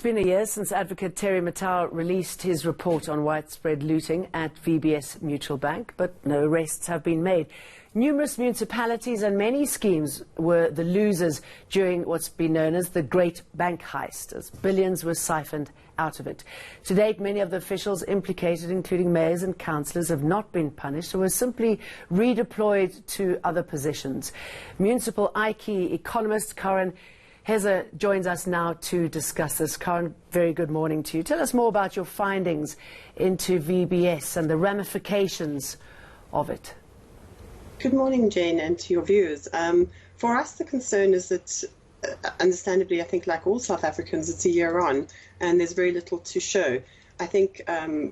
It's been a year since Advocate Terry Motau released his report on widespread looting at VBS Mutual Bank, but no arrests have been made. Numerous municipalities and many schemes were the losers during what's been known as the Great Bank Heist, as billions were siphoned out of it. To date, many of the officials implicated, including mayors and councillors, have not been punished or were simply redeployed to other positions. Municipal IQ economist Heese joins us now to discuss this. Karen, very good morning to you. Tell us more about your findings into VBS and the ramifications of it. Good morning, Jane, and to your viewers. For us, the concern is that, understandably, I think like all South Africans, it's a year on, and there's very little to show. I think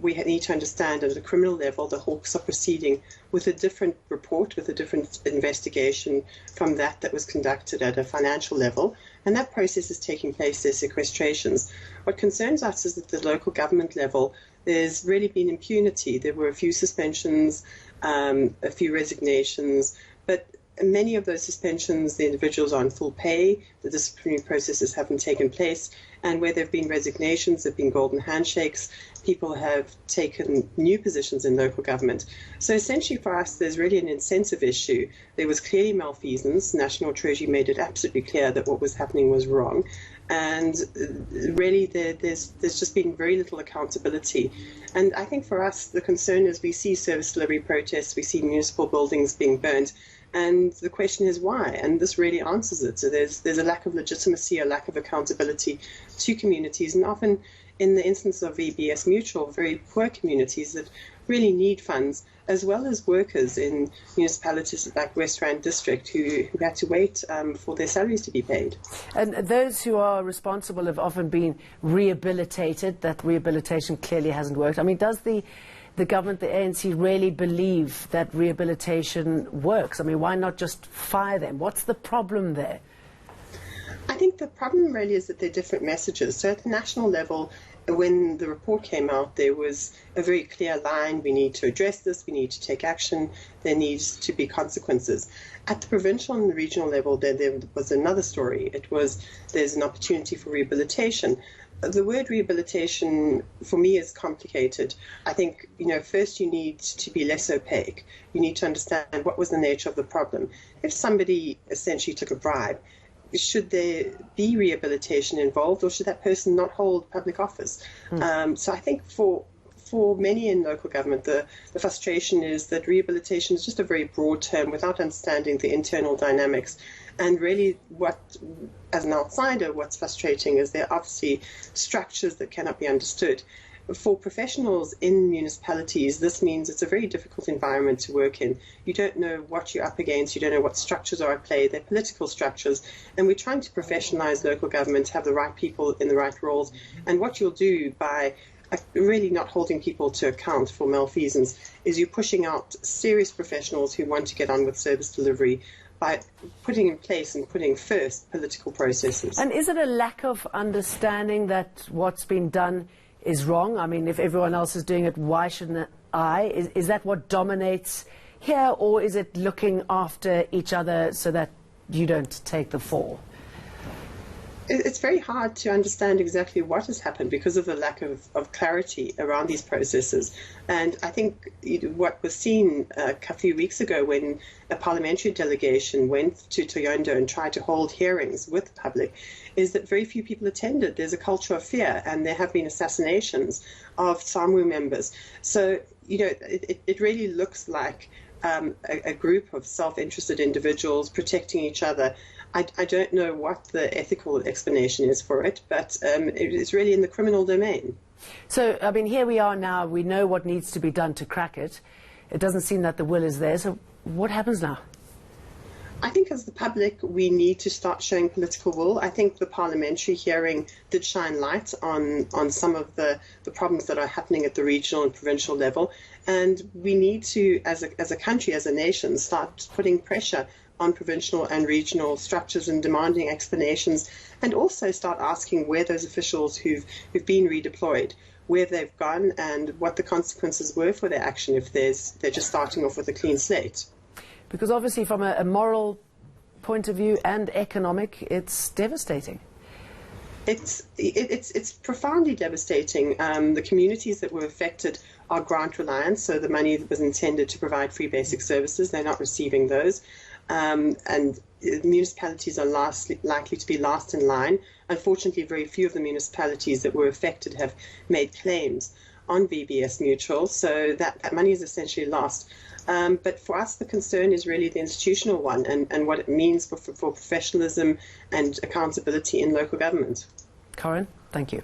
we need to understand at the criminal level the Hawks are proceeding with a different report, with a different investigation from that was conducted at a financial level, and that process is taking place, there's sequestrations. What concerns us is at the local government level, there's really been impunity. There were a few suspensions, a few resignations, but many of those suspensions, the individuals are on full pay, the disciplinary processes haven't taken place, and where there have been resignations, there have been golden handshakes, people have taken new positions in local government. So essentially for us, there's really an incentive issue. There was clearly malfeasance. National Treasury made it absolutely clear that what was happening was wrong. And really there's just been very little accountability. And I think for us, the concern is we see service delivery protests, we see municipal buildings being burnt, and the question is why, and this really answers it. So there's a lack of legitimacy, a lack of accountability to communities, and often in the instance of VBS Mutual, very poor communities that really need funds, as well as workers in municipalities like West Rand District who had to wait for their salaries to be paid. And those who are responsible have often been rehabilitated. That rehabilitation clearly hasn't worked. I mean, does the government, the ANC, really believe that rehabilitation works? I mean, why not just fire them? What's the problem there? I think the problem really is that they're different messages. So at the national level, when the report came out, there was a very clear line: we need to address this, we need to take action, there needs to be consequences. At the provincial and the regional level, there was another story. It was there's an opportunity for rehabilitation. The word rehabilitation, for me, is complicated. I think, first you need to be less opaque. You need to understand what was the nature of the problem. If somebody essentially took a bribe, should there be rehabilitation involved, or should that person not hold public office? So I think for many in local government, the frustration is that rehabilitation is just a very broad term without understanding the internal dynamics. And really, as an outsider, what's frustrating is there are obviously structures that cannot be understood. For professionals in municipalities, this means it's a very difficult environment to work in. You don't know what you're up against, you don't know what structures are at play, they're political structures, and we're trying to professionalize local government, have the right people in the right roles. And what you'll do by really not holding people to account for malfeasance is you're pushing out serious professionals who want to get on with service delivery by putting in place and putting first political processes. And is it a lack of understanding that what's been done is wrong? I mean, if everyone else is doing it, why shouldn't I? Is that what dominates here, or is it looking after each other so that you don't take the fall? It's very hard to understand exactly what has happened because of the lack of clarity around these processes. And I think what was seen a few weeks ago when a parliamentary delegation went to Toyondo and tried to hold hearings with the public is that very few people attended. There's a culture of fear, and there have been assassinations of SAMWU members. So, it really looks like a group of self-interested individuals protecting each other. I don't know what the ethical explanation is for it, but it is really in the criminal domain. So, I mean, here we are now. We know what needs to be done to crack it. It doesn't seem that the will is there. So what happens now? I think as the public, we need to start showing political will. I think the parliamentary hearing did shine light on some of the problems that are happening at the regional and provincial level. And we need to, as a country, as a nation, start putting pressure on provincial and regional structures and demanding explanations, and also start asking where those officials who've been redeployed, where they've gone, and what the consequences were for their action if they're just starting off with a clean slate. Because obviously from a moral point of view and economic, it's devastating. It's profoundly devastating. The communities that were affected are grant reliant, so the money that was intended to provide free basic services, they're not receiving those. And municipalities are likely to be last in line. Unfortunately, very few of the municipalities that were affected have made claims on VBS Mutual, so that money is essentially lost. But for us, the concern is really the institutional one and what it means for professionalism and accountability in local government. Corinne, thank you.